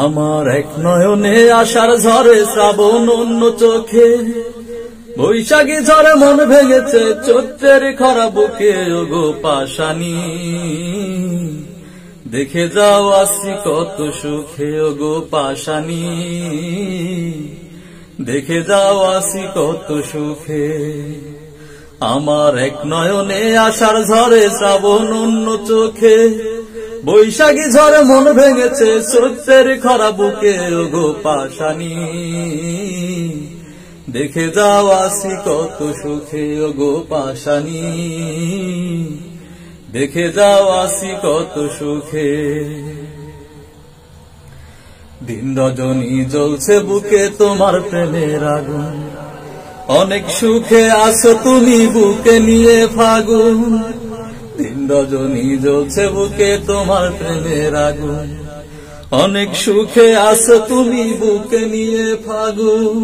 আমার এক নয়নে আশার ঝরে শ্রাবণ অন্য চোখে, বৈশাখী ঝরে মন ভেঙেছে চৈত্রের খরা বুকে। ওগো পাশানি দেখে যাও আসি কত সুখে। ওগো পাশানি দেখে যাও আসি কত সুখে। আমার এক নয়নে আশার ঝরে শ্রাবণ অন্য চোখে, বৈশাখী ঝরে মন ভেঙেছে চৈত্রের খরা বুকে। ওগো পাশানি দেখে যাও আসি কত সুখে। ওগো পাশানি দেখে যাও আসি কত সুখে। দিন রজনী জ্বলছে বুকে তোমার প্রেমের আগুন, অনেক সুখে আছো তুমি বুকে নিয়ে ফাগুন। দিন রজনী জ্বলছে বুকে তোমার প্রেমের আগুন, অনেক সুখে আছো তুমি বুকে নিয়ে ফাগুন।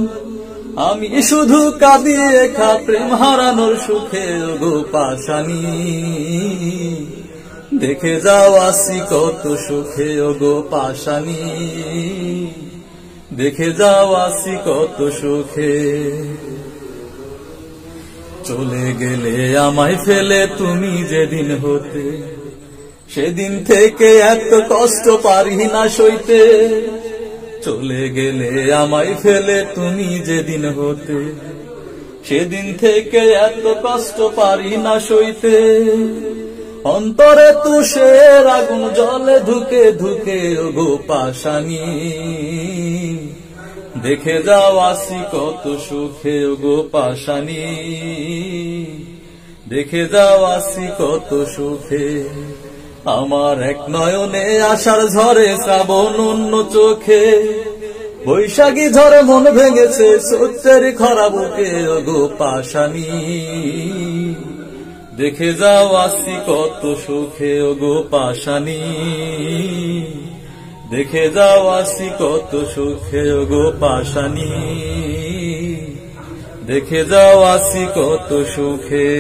আমি শুধু কাঁদি একা প্রেম হারানোর সুখে। ওগো পাশানি দেখে যাও আসি কত সুখে। ওগো পাশানি দেখে যাও আসি কত সুখে। চলে গেলে আমায় ফেলে তুমি যেদিন হতে, সেদিন থেকে এত কষ্ট পারি না সইতে। চলে গেলে আমায় ফেলে তুমি যেদিন হতে, সেদিন থেকে এত কষ্ট পারি না সইতে। অন্তরে তুষের আগুন জলে ধুকে ধুকে। ওগো পাশানি দেখে যাও আসি কত সুখে। ওগো পাশানি দেখে যাও আসি কত সুখে। আমার এক নয়নে আশার ঝরে শ্রাবণ অন্য চোখে, বৈশাখী ঝরে মন ভেঙেছে চৈত্রের খরা বুকে। ওগো পাশানি দেখে যাও আসি কত সুখে। ওগো পাশানি দেখে যাও আসি কত সুখে। ওগো পাশানি দেখে যাও আসি কত সুখে।